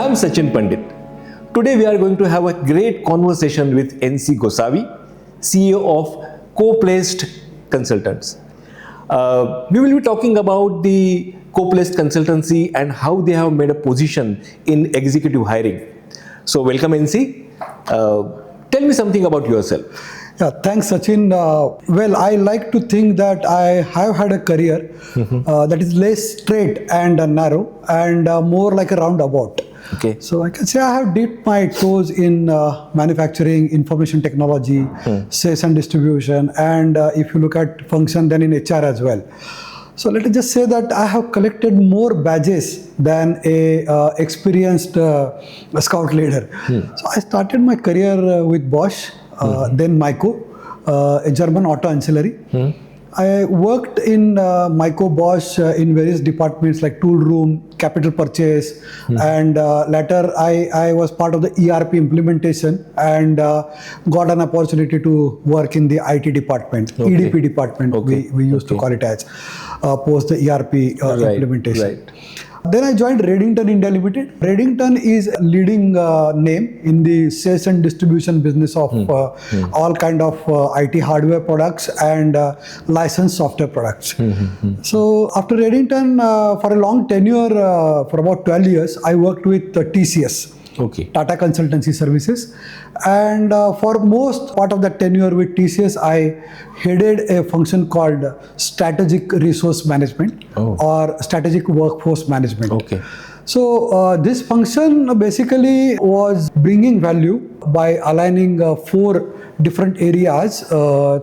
I'm Sachin Pandit. Today we are going to have a great conversation with NC Gosavi, CEO of Coplaced Consultants. We will be talking about the Coplaced consultancy and how they have made a position in executive hiring. So welcome NC. Tell me something about yourself. Yeah, thanks, Sachin. Well, I like to think that I have had a career that is less straight and narrow and more like a roundabout. Okay. So I can say I have dipped my toes in manufacturing, information technology, sales and distribution, and if you look at function, then in HR as well. So let us just say that I have collected more badges than a experienced scout leader. So I started my career with Bosch, then Myco, a German auto ancillary. I worked in Myco Bosch in various departments like tool room, capital purchase, and later I was part of the ERP implementation and got an opportunity to work in the IT department, EDP department, we used to call it as, post the ERP implementation. Right. Then I joined Redington India Limited. Redington is a leading name in the sales and distribution business of all kind of IT hardware products and licensed software products. So after Redington, for a long tenure, for about 12 years, I worked with TCS. Tata Consultancy Services, and for most part of that tenure with TCS, I headed a function called Strategic Resource Management or Strategic Workforce Management. So this function basically was bringing value by aligning 4 different areas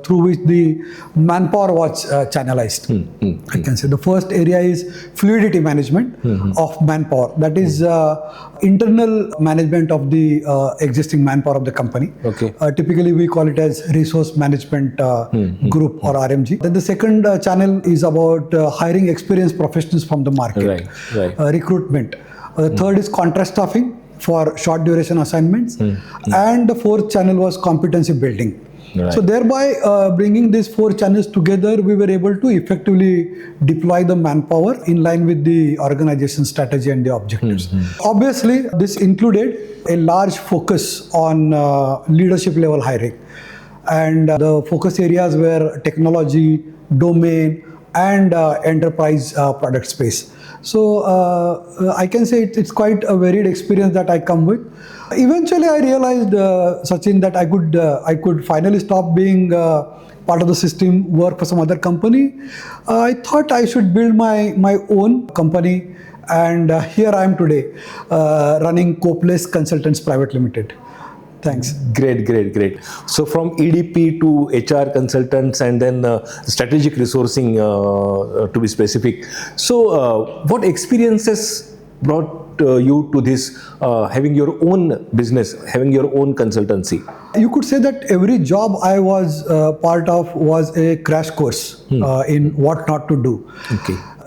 through which the manpower was channelized. I can say the first area is fluidity management of manpower. That is internal management of the existing manpower of the company. Typically we call it as resource management group or RMG. Then the second channel is about hiring experienced professionals from the market. Recruitment. The third is contract staffing for short duration assignments, and the fourth channel was competency building. So thereby bringing these 4 channels together, we were able to effectively deploy the manpower in line with the organization strategy and the objectives. Obviously, this included a large focus on leadership level hiring, and the focus areas were technology, domain, and enterprise product space. So I can say it's quite a varied experience that I come with. Eventually I realized, Sachin, that I could finally stop being part of the system, work for some other company. I thought I should build my own company, and here I am today, running Coplaced Consultants Private Limited. Thanks. Great. So from EDP to HR consultants and then strategic resourcing to be specific. So what experiences brought you to this, having your own business, having your own consultancy? You could say that every job I was part of was a crash course in what not to do.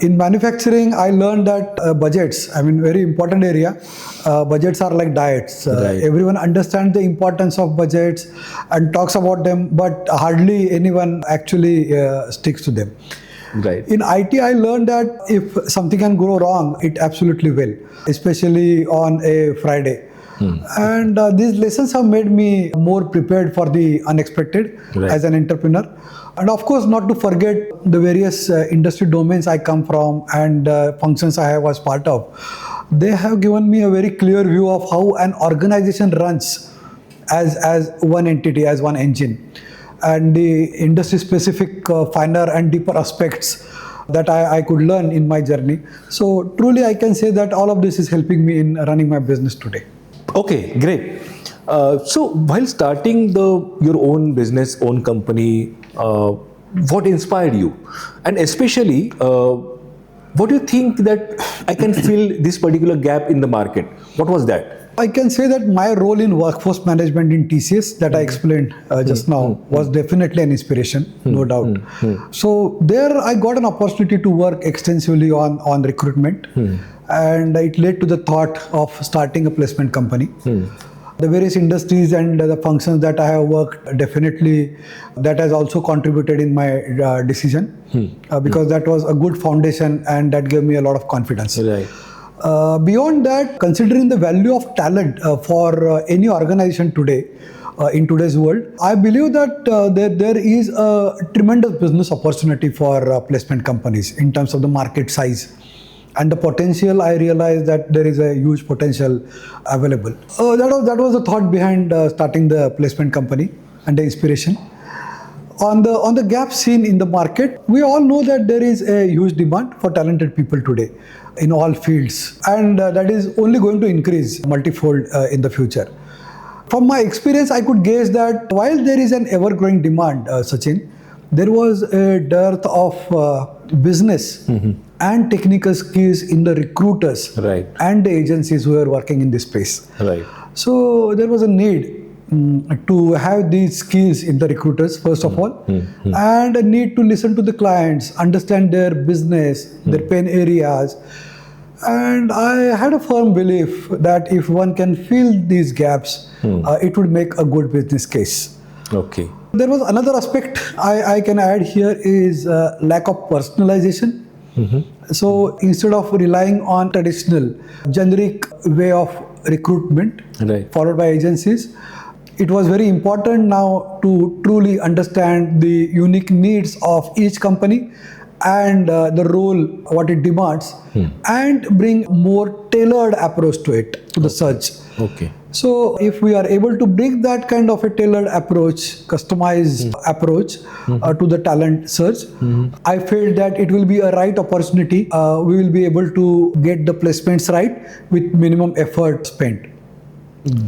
In manufacturing, I learned that budgets, very important area, budgets are like diets. Everyone understands the importance of budgets and talks about them, but hardly anyone actually sticks to them. In IT, I learned that if something can go wrong, it absolutely will, especially on a Friday. And these lessons have made me more prepared for the unexpected as an entrepreneur. And of course, not to forget the various industry domains I come from and functions I was part of. They have given me a very clear view of how an organization runs as one entity, as one engine, and the industry-specific finer and deeper aspects that I could learn in my journey. So truly, I can say that all of this is helping me in running my business today. Okay, great. So while starting your own business, own company, what inspired you? And especially, what do you think that I can fill this particular gap in the market? What was that? I can say that my role in workforce management in TCS that I explained just now was definitely an inspiration, no doubt. So there I got an opportunity to work extensively on recruitment, and it led to the thought of starting a placement company. The various industries and the functions that I have worked, definitely that has also contributed in my decision because that was a good foundation and that gave me a lot of confidence. Beyond that, considering the value of talent for any organization today, in today's world, I believe that there is a tremendous business opportunity for placement companies in terms of the market size. And the potential, I realized that there is a huge potential available. That was the thought behind starting the placement company and the inspiration. On the gap seen in the market, we all know that there is a huge demand for talented people today in all fields, and that is only going to increase multifold in the future. From my experience, I could guess that while there is an ever-growing demand, Sachin, there was a dearth of business and technical skills in the recruiters Right. and the agencies who are working in this space. Right. So there was a need to have these skills in the recruiters, first of all, and a need to listen to the clients, understand their business, their pain areas. And I had a firm belief that if one can fill these gaps, it would make a good business case. Okay. There was another aspect I can add here is lack of personalization. So instead of relying on traditional generic way of recruitment Right. followed by agencies, it was very important now to truly understand the unique needs of each company and the role, what it demands, and bring more tailored approach to it, to the search. Okay. So if we are able to bring that kind of a tailored approach, customized approach to the talent search, I felt that it will be a right opportunity. We will be able to get the placements right with minimum effort spent.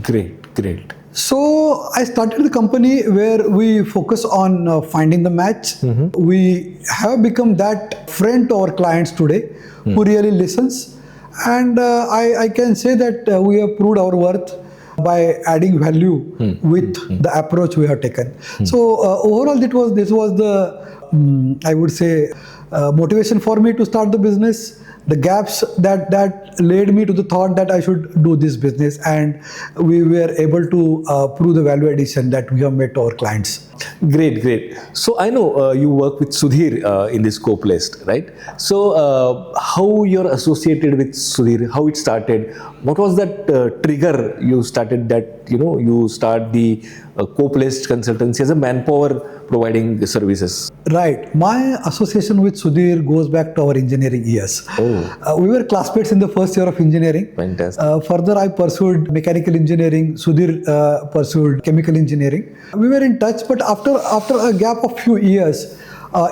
Great. Great. So I started the company where we focus on finding the match. We have become that friend to our clients today who really listens. And I can say that we have proved our worth by adding value with the approach we have taken. So overall, this was the, I would say, motivation for me to start the business. The gaps that led me to the thought that I should do this business, and we were able to prove the value addition that we have made to our clients. Great, great. So I know you work with Sudhir in this Coplaced, right? So how you're associated with Sudhir, how it started, what was that trigger you started that, you start the Coplaced consultancy as a manpower providing the services? Right. My association with Sudhir goes back to our engineering years. Oh. We were classmates in the first year of engineering. Fantastic. Further, I pursued mechanical engineering. Sudhir pursued chemical engineering. We were in touch, but after a gap of few years,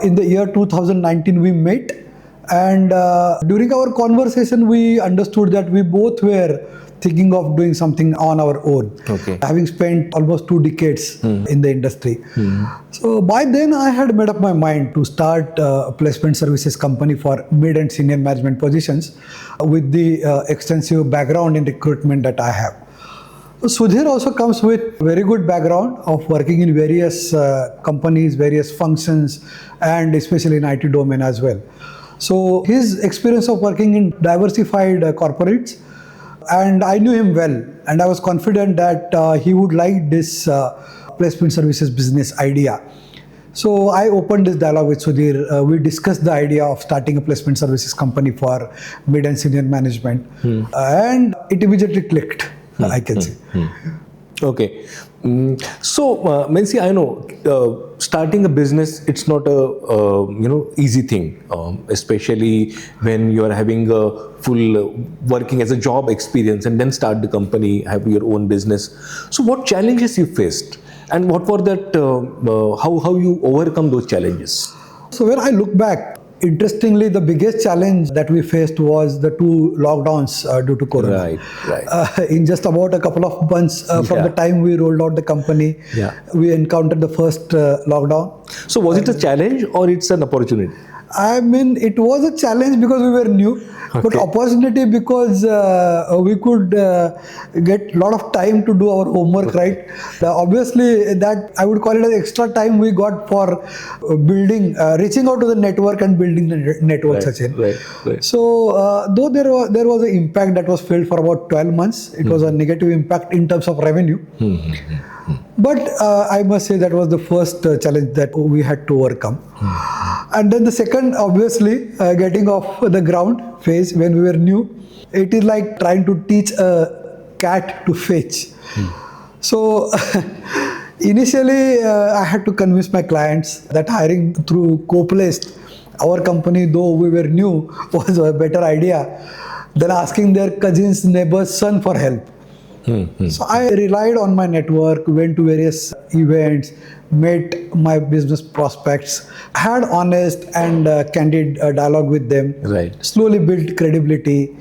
in the year 2019, we met. And during our conversation, we understood that we both were thinking of doing something on our own. Okay. Having spent almost 2 decades in the industry. So by then I had made up my mind to start a placement services company for mid and senior management positions with the extensive background in recruitment that I have. Sudhir also comes with very good background of working in various companies, various functions, and especially in IT domain as well. So his experience of working in diversified corporates, and I knew him well, and I was confident that he would like this placement services business idea. So I opened this dialogue with Sudhir. We discussed the idea of starting a placement services company for mid and senior management, and it immediately clicked, I can say. Okay. So, Mensi, I know starting a business, it's not a easy thing, especially when you are having a full working as a job experience and then start the company, have your own business. So, what challenges you faced, and what were that? How you overcome those challenges? So when I look back, interestingly, the biggest challenge that we faced was the 2 lockdowns due to Corona. Right. In just about a couple of months from the time we rolled out the company, we encountered the first lockdown. So was it a challenge or it's an opportunity? I mean, it was a challenge because we were new, but opportunity because we could get a lot of time to do our homework, right? Obviously, that I would call it as extra time we got for building, reaching out to the network and building the network, Sachin. Right. So, though there was an impact that was felt for about 12 months, it was a negative impact in terms of revenue. But I must say that was the first challenge that we had to overcome. And then the second, obviously, getting off the ground phase when we were new, it is like trying to teach a cat to fetch. So initially, I had to convince my clients that hiring through Coplaced, our company, though we were new, was a better idea than asking their cousin's neighbor's son for help. So I relied on my network, went to various events, met my business prospects, had honest and candid dialogue with them, Right. slowly built credibility,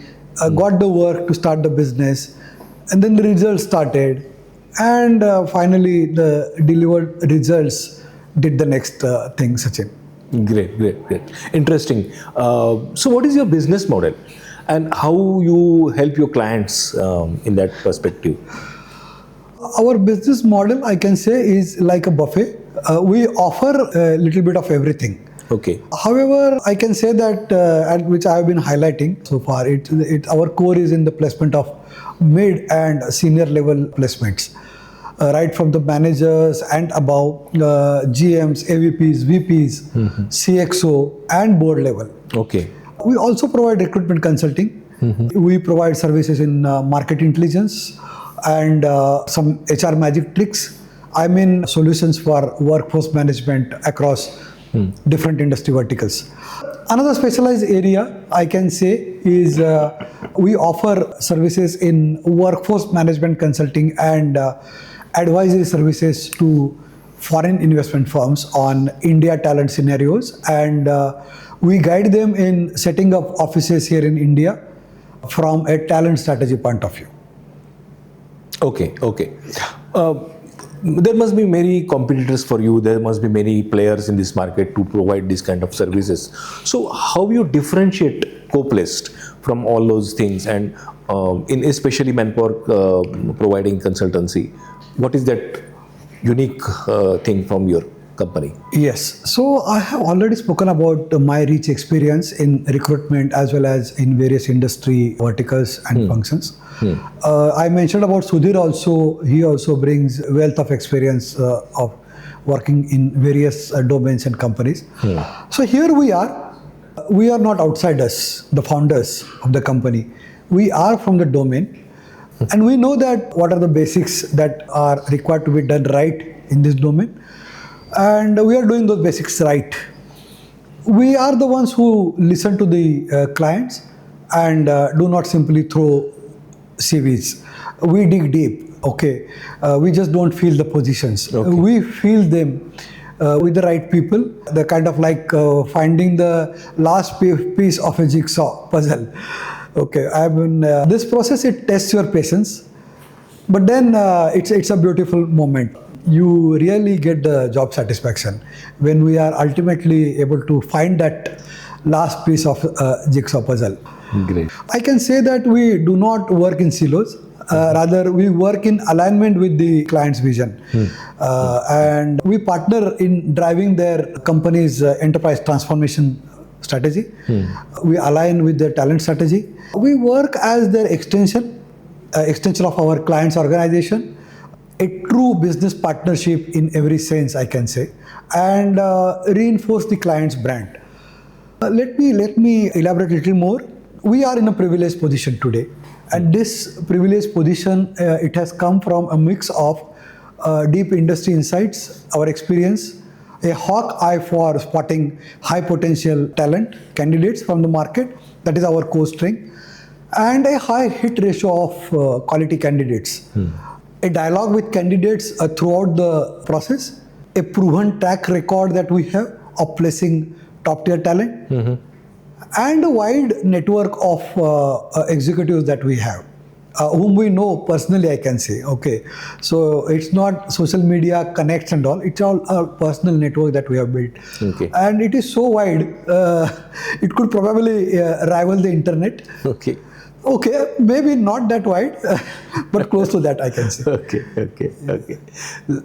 got the work to start the business, and then the results started. And finally, the delivered results did the next thing, Sachin. Great. Interesting. So what is your business model and how you help your clients in that perspective? Our business model, I can say, is like a buffet. We offer a little bit of everything. Okay. However, I can say that, at which I have been highlighting so far, our core is in the placement of mid and senior level placements, right from the managers and above, GMs, AVPs, VPs, CXO, and board level. Okay. We also provide recruitment consulting. We provide services in market intelligence and some HR magic tricks. I mean, solutions for workforce management across different industry verticals. Another specialized area I can say is we offer services in workforce management consulting and advisory services to foreign investment firms on India talent scenarios, and we guide them in setting up offices here in India from a talent strategy point of view. Okay. There must be many competitors for you. There must be many players in this market to provide this kind of services. So how you differentiate Coplaced from all those things, and in especially manpower providing consultancy? What is that unique thing from your company? Yes. So I have already spoken about my rich experience in recruitment as well as in various industry verticals and functions. I mentioned about Sudhir also. He also brings wealth of experience of working in various domains and companies. So here we are. We are not outsiders, the founders of the company. We are from the domain. And we know that what are the basics that are required to be done right in this domain. And we are doing those basics right. We are the ones who listen to the clients and do not simply throw CVs. We dig deep, okay? We just don't fill the positions. Okay. We fill them with the right people, the kind of like finding the last piece of a jigsaw puzzle. Okay, I mean, this process, it tests your patience, but then it's a beautiful moment. You really get the job satisfaction when we are ultimately able to find that last piece of jigsaw puzzle. Great. I can say that we do not work in silos. Rather, we work in alignment with the client's vision. And we partner in driving their company's enterprise transformation strategy. We align with their talent strategy. We work as their extension of our client's organization, a true business partnership in every sense, I can say, and reinforce the client's brand. Let me elaborate a little more. We are in a privileged position today, and this privileged position, it has come from a mix of deep industry insights, our experience, a hawk eye for spotting high potential talent candidates from the market, that is our core strength, and a high hit ratio of quality candidates. A dialogue with candidates throughout the process, a proven track record that we have of placing top tier talent, and a wide network of executives that we have, whom we know personally, I can say. Okay, so it's not social media connects and all, it's all a personal network that we have built. Okay. And it is so wide, it could probably rival the internet. Okay, maybe not that wide, but close to that, I can say. Okay.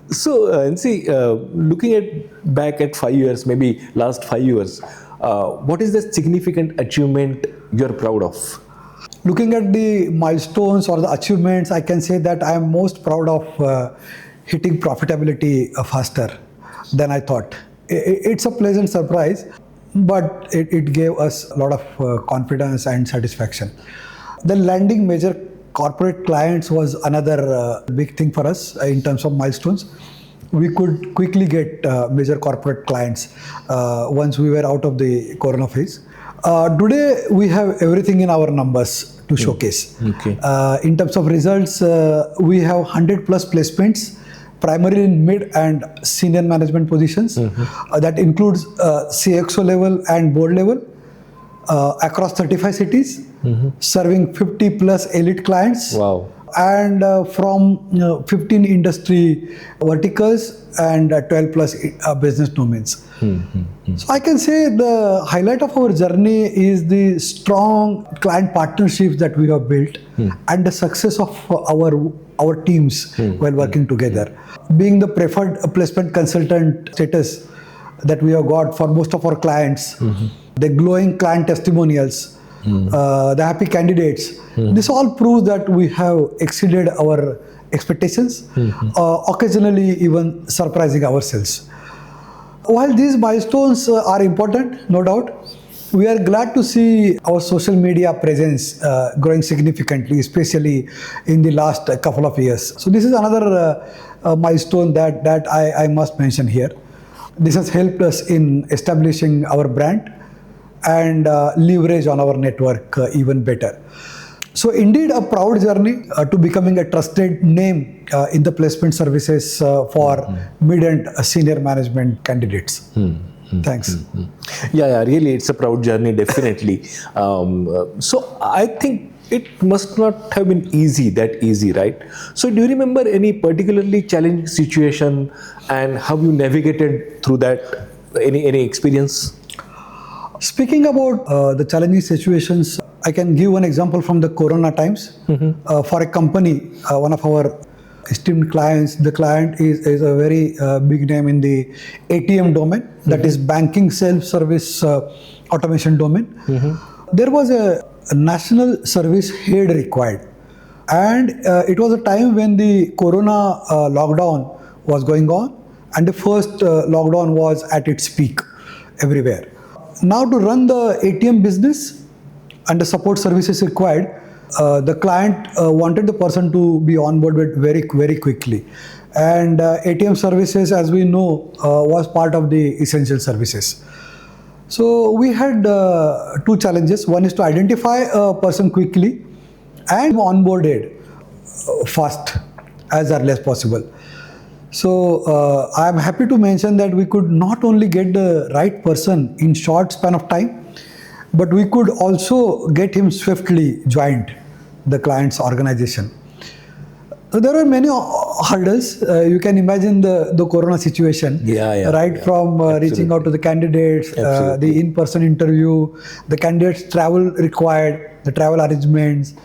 So, and see, looking back at 5 years, maybe last 5 years, what is the significant achievement you're proud of? Looking at the milestones or the achievements, I can say that I am most proud of hitting profitability faster than I thought. It's a pleasant surprise. but it gave us a lot of confidence and satisfaction. Then landing major corporate clients was another big thing for us in terms of milestones. We could quickly get major corporate clients once we were out of the corona phase. Today, we have everything in our numbers to showcase. Okay. In terms of results, we have 100 plus placements, primarily in mid and senior management positions. That includes CXO level and board level across 35 cities, serving 50 plus elite clients. Wow. And from 15 industry verticals and 12 plus business domains. So I can say the highlight of our journey is the strong client partnerships that we have built and the success of our teams while working together. Being the preferred placement consultant status that we have got for most of our clients, the glowing client testimonials, the happy candidates. This all proves that we have exceeded our expectations, occasionally even surprising ourselves. While these milestones are important, no doubt, we are glad to see our social media presence growing significantly, especially in the last couple of years. So this is another milestone that I must mention here. This has helped us in establishing our brand and leverage on our network even better. So indeed a proud journey to becoming a trusted name in the placement services for mid and senior management candidates. Thanks. Yeah, really, it's a proud journey, definitely. So I think it must not have been that easy, right? So do you remember any particularly challenging situation and how you navigated through that? Any experience? Speaking about the challenging situations, I can give one example from the Corona times. For a company, one of our esteemed clients, the client is a very big name in the ATM domain, that is banking self-service automation domain. There was a national service head required. And it was a time when the Corona lockdown was going on, and the first lockdown was at its peak everywhere. Now to run the ATM business and the support services required, the client wanted the person to be onboarded very quickly. And ATM services, as we know, was part of the essential services. So we had two challenges. One is to identify a person quickly and onboarded fast, as early as possible. So I am happy to mention that we could not only get the right person in short span of time, but we could also get him swiftly joined the client's organization. So there are many hurdles. You can imagine the Corona situation, from reaching out to the candidates, the in-person interview, the candidates' travel required, the travel arrangements.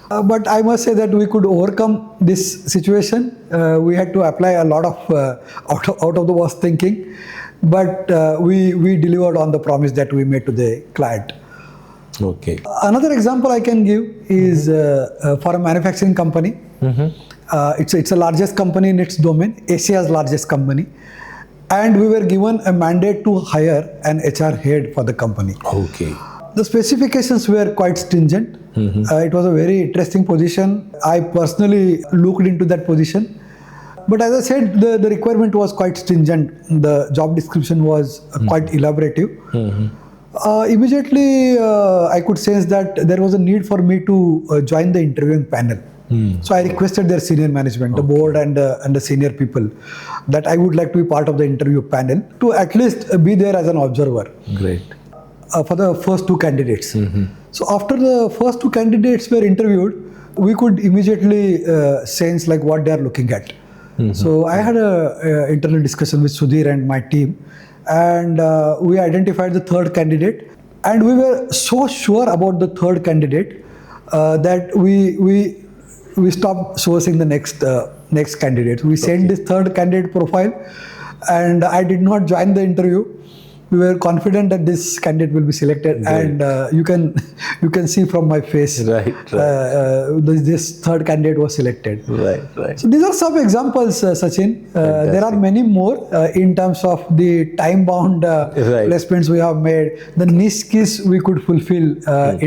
But I must say that we could overcome this situation. We had to apply a lot of out of the box thinking, but we delivered on the promise that we made to the client. Okay. Another example I can give is for a manufacturing company. It's the largest company in its domain, Asia's largest company, and we were given a mandate to hire an HR head for the company. Okay. The specifications were quite stringent. It was a very interesting position. I personally looked into that position. But as I said, the requirement was quite stringent. The job description was quite elaborative. Immediately, I could sense that there was a need for me to join the interviewing panel. So I requested their senior management, the board and the senior people, that I would like to be part of the interview panel to at least be there as an observer. Great. For the first two candidates. So after the first two candidates were interviewed, we could immediately sense like what they are looking at. So I had an internal discussion with Sudhir and my team, and we identified the third candidate, and we were so sure about the third candidate that we stopped sourcing the next candidate. We sent this third candidate profile, and I did not join the interview we were confident that this candidate will be selected, and you can see from my face, this third candidate was selected. Right. So these are some examples, Sachin. There are many more in terms of the time-bound placements we have made, the niche skills we could fulfill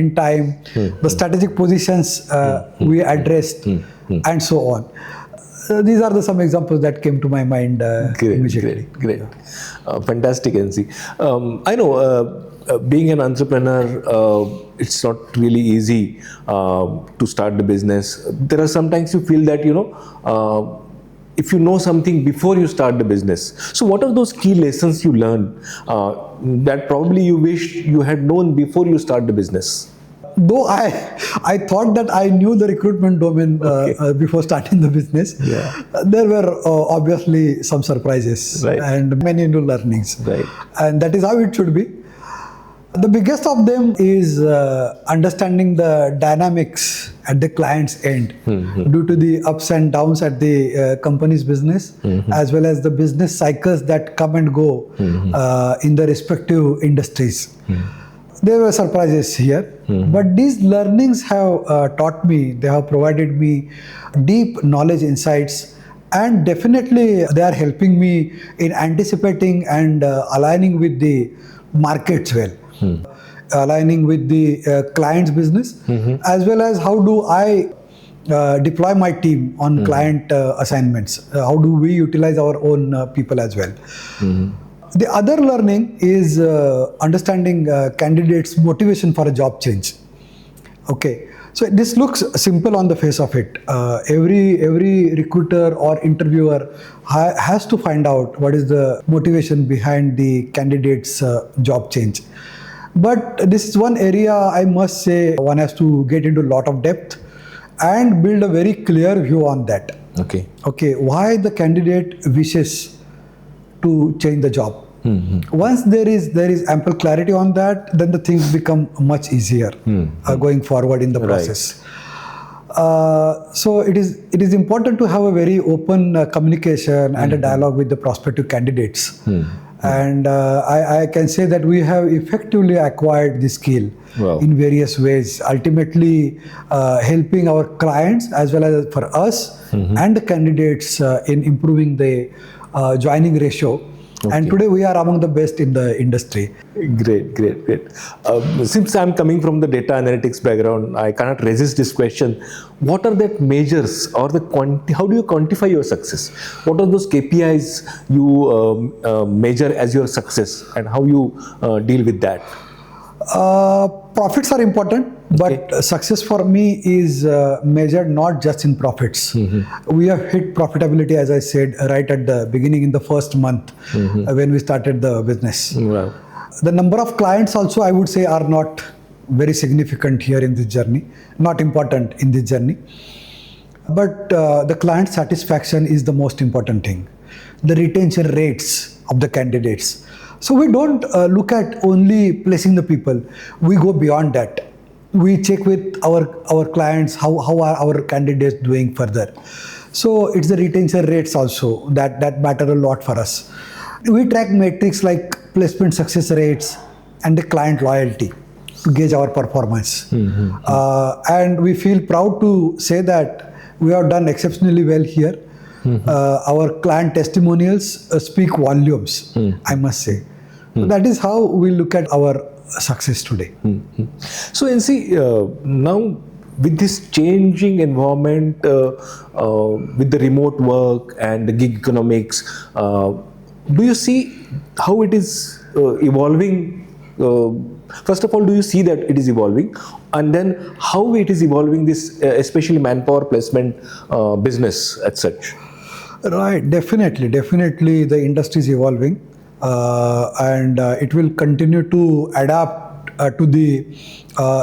in time, the strategic positions we addressed, and so on. These are some examples that came to my mind immediately. Great. Fantastic, NC. I know being an entrepreneur, it's not really easy to start the business. There are sometimes you feel that, if you know something before you start the business. So what are those key lessons you learned that probably you wish you had known before you start the business? Though I thought that I knew the recruitment domain before starting the business, there were obviously some surprises and many new learnings. And that is how it should be. The biggest of them is understanding the dynamics at the client's end due to the ups and downs at the company's business, as well as the business cycles that come and go in the respective industries. There were surprises here, but these learnings have taught me, they have provided me deep knowledge insights, and definitely they are helping me in anticipating and aligning with the markets well, aligning with the client's business, as well as how do I deploy my team on client assignments, how do we utilize our own people as well. The other learning is understanding candidates' motivation for a job change. Okay, so this looks simple on the face of it. Every recruiter or interviewer has to find out what is the motivation behind the candidate's job change. But this is one area I must say one has to get into a lot of depth and build a very clear view on that. Okay, why the candidate wishes to change the job. Once there is ample clarity on that, then the things become much easier going forward in the process. So it is important to have a very open communication and a dialogue with the prospective candidates. And I can say that we have effectively acquired this skill in various ways, ultimately helping our clients as well as for us and the candidates in improving the joining ratio. And today we are among the best in the industry. Great. Since I'm coming from the data analytics background, I cannot resist this question. What are the measures or how do you quantify your success? What are those KPIs you measure as your success, and how you deal with that? Profits are important, but success for me is measured not just in profits. We have hit profitability, as I said, right at the beginning in the first month when we started the business. The number of clients also, I would say, are not very significant here in this journey, not important in this journey. But the client satisfaction is the most important thing. The retention rates of the candidates. So we don't look at only placing the people. We go beyond that. We check with our clients how are our candidates doing further. So it's the retention rates also that matter a lot for us. We track metrics like placement success rates and the client loyalty to gauge our performance. And we feel proud to say that we have done exceptionally well here. Our client testimonials speak volumes, I must say. That is how we look at our success today. So NC, now with this changing environment, with the remote work and the gig economics, do you see how it is evolving? First of all, do you see that it is evolving? And then how it is evolving this, especially manpower placement business as such? Right, definitely the industry is evolving. And it will continue to adapt to the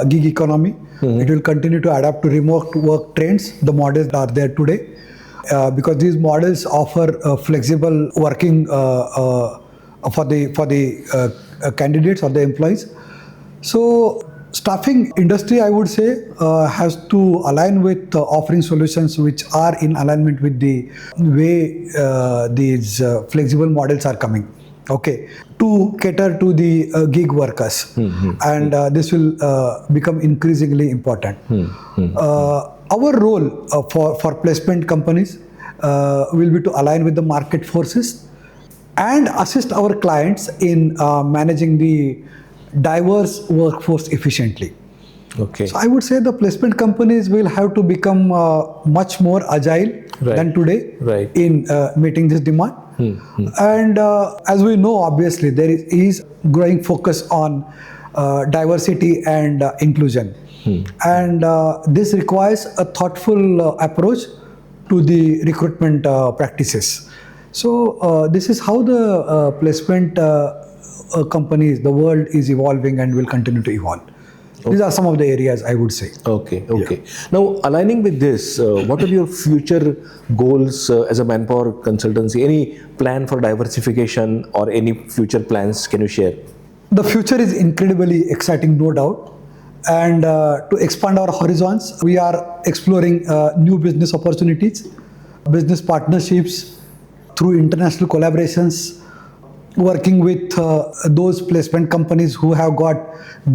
gig economy. It will continue to adapt to remote work trends. The models are there today because these models offer flexible working for the candidates or the employees. So staffing industry, I would say, has to align with offering solutions which are in alignment with the way these flexible models are coming. okay, to cater to the gig workers. And this will become increasingly important. Our role for placement companies will be to align with the market forces and assist our clients in managing the diverse workforce efficiently. Okay. So I would say the placement companies will have to become much more agile than today in meeting this demand. And as we know, obviously, there is growing focus on diversity and inclusion. And this requires a thoughtful approach to the recruitment practices. So this is how the placement companies, the world is evolving and will continue to evolve. These are some of the areas I would say. Okay. Now, aligning with this, what are your future goals as a manpower consultancy? Any plan for diversification or any future plans can you share? The future is incredibly exciting, no doubt. And to expand our horizons, we are exploring new business opportunities, business partnerships through international collaborations, working with those placement companies who have got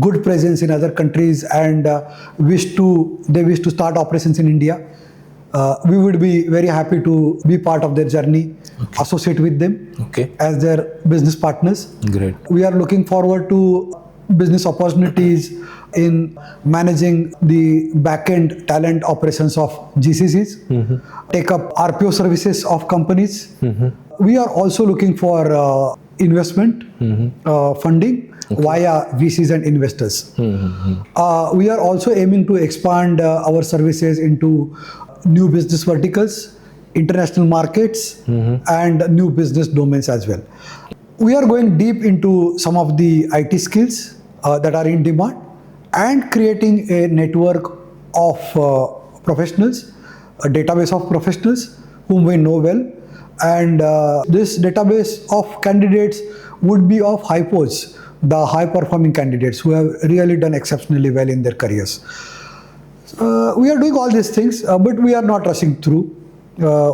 good presence in other countries and wish to start operations in India. We would be very happy to be part of their journey, associate with them as their business partners. Great. We are looking forward to business opportunities in managing the back-end talent operations of GCCs, take up RPO services of companies. We are also looking for investment funding via VCs and investors. We are also aiming to expand our services into new business verticals, international markets, and new business domains as well. We are going deep into some of the IT skills that are in demand and creating a network of professionals, a database of professionals whom we know well. And this database of candidates would be of hypos, the high performing candidates who have really done exceptionally well in their careers. We are doing all these things, but we are not rushing through.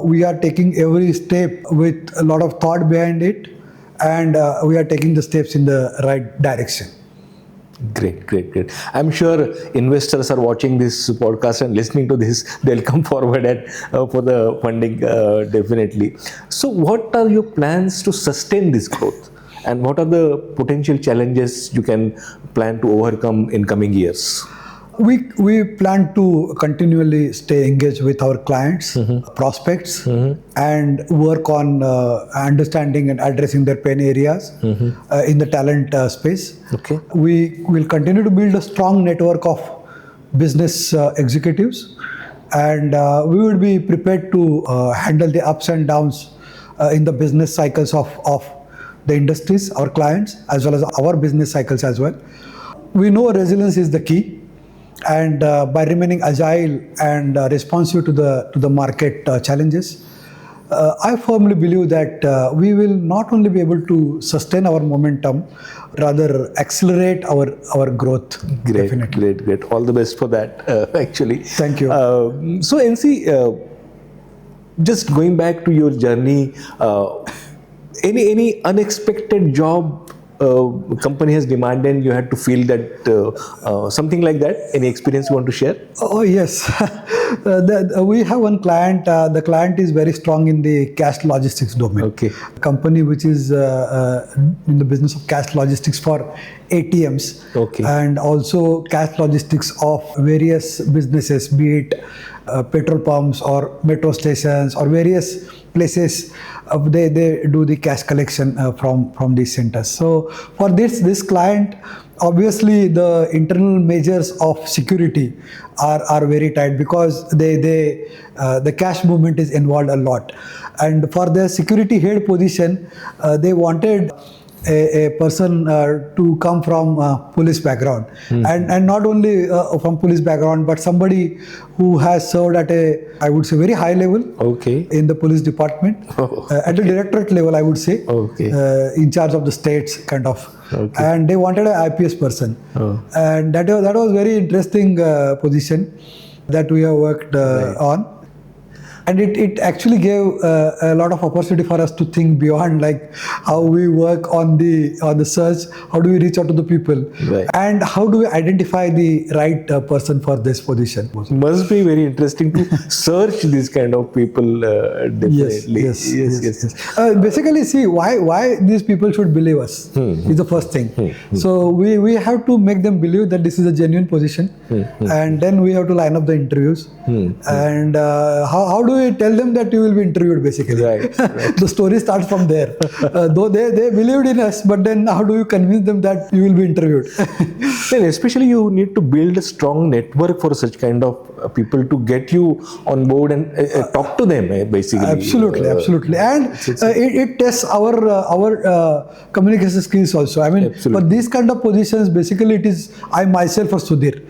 We are taking every step with a lot of thought behind it, and we are taking the steps in the right direction. Great. I'm sure investors are watching this podcast and listening to this. They'll come forward and for the funding definitely. So what are your plans to sustain this growth? And what are the potential challenges you can plan to overcome in coming years? We plan to continually stay engaged with our clients, prospects, and work on understanding and addressing their pain areas in the talent space. We will continue to build a strong network of business executives, and we will be prepared to handle the ups and downs in the business cycles of the industries, our clients, as well as our business cycles as well. We know resilience is the key. And by remaining agile and responsive to the market challenges, I firmly believe that we will not only be able to sustain our momentum, rather accelerate our growth. Definitely. Great. All the best for that, actually. Thank you. So, NC, just going back to your journey, any unexpected job company has demanded, you had to feel that something like that? Any experience you want to share? Oh yes, we have one client. The client is very strong in the cash logistics domain. A company which is in the business of cash logistics for ATMs and also cash logistics of various businesses, be it petrol pumps or metro stations or various places. They do the cash collection from these centers. So for this client, obviously the internal measures of security are very tight because the cash movement is involved a lot. And for the security head position, they wanted a person to come from police background, and not only from police background, but somebody who has served at I would say very high level in the police department, at the directorate level, I would say, in charge of the states kind of. And they wanted an IPS person, and that was very interesting position that we have worked on. And it actually gave a lot of opportunity for us to think beyond, like how we work on the search, how do we reach out to the people, Right. and how do we identify the right person for this position. Must be very interesting to search these kind of people definitely. Yes. Basically, see why these people should believe us is the first thing. So we have to make them believe that this is a genuine position, and then we have to line up the interviews. And how do we tell them that you will be interviewed? Basically, Right. the story starts from there. Though they believed in us, but then how do you convince them that you will be interviewed? Then especially you need to build a strong network for such kind of people to get you on board and talk to them basically. Absolutely. And it tests our communication skills also. I mean, Absolutely. for these kind of positions, basically it is I myself or Sudhir.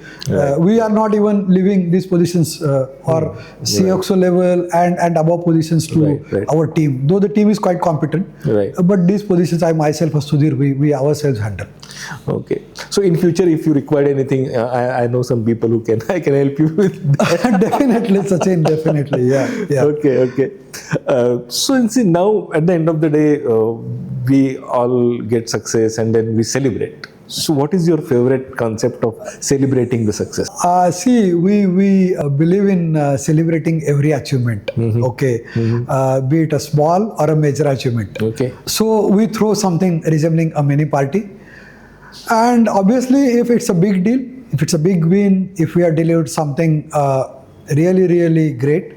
We are not even leaving these positions or CXO level and above positions to Right. our team. Though the team is quite competent, Right. but these positions I myself or Sudhir, we ourselves handle. Okay. So in future, if you require anything, I know some people who can I can help you with that. Definitely, Sachin, definitely. Yeah. Okay. So see, now at the end of the day, we all get success and then we celebrate. So what is your favorite concept of celebrating the success? See, we believe in celebrating every achievement. Okay, be it a small or a major achievement. Okay. So we throw something resembling a mini party, and obviously, if it's a big deal, if it's a big win, if we are delivered something really great,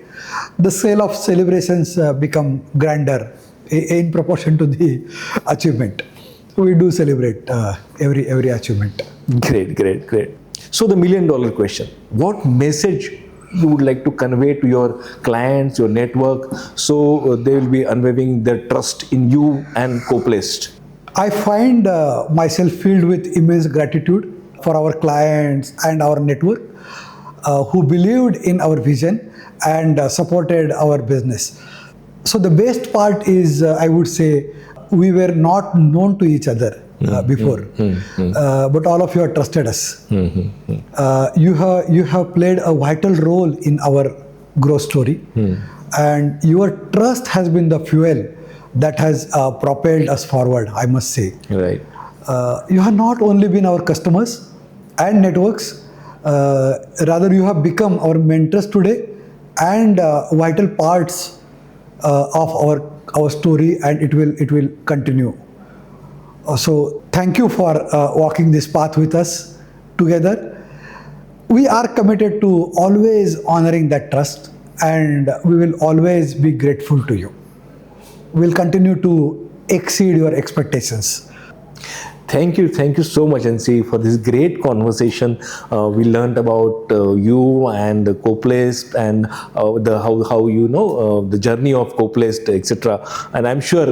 the scale of celebrations become grander in proportion to the achievement. We do celebrate every achievement. Great. So the $1 million question: what message you would like to convey to your clients, your network, so they will be unwavering their trust in you and Coplaced? I find myself filled with immense gratitude for our clients and our network who believed in our vision and supported our business. So the best part is, I would say, we were not known to each other before, but all of you have trusted us. You have played a vital role in our growth story, and your trust has been the fuel that has propelled us forward, I must say. Right. You have not only been our customers and networks, rather you have become our mentors today and vital parts of our story, and it will continue. So thank you for walking this path with us together. We are committed to always honoring that trust, and we will always be grateful to you. We'll continue to exceed your expectations. Thank you so much, NC, for this great conversation. We learned about you and Coplaced and how you know the journey of Coplaced, etc. And I'm sure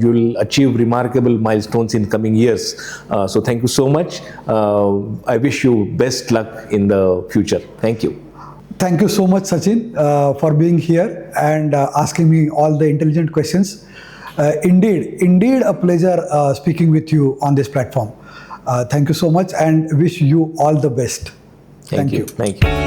you'll achieve remarkable milestones in coming years. So thank you so much. I wish you best luck in the future. Thank you. Thank you so much, Sachin, for being here and asking me all the intelligent questions. Indeed a pleasure speaking with you on this platform. Thank you so much and wish you all the best. Thank you. Thank you.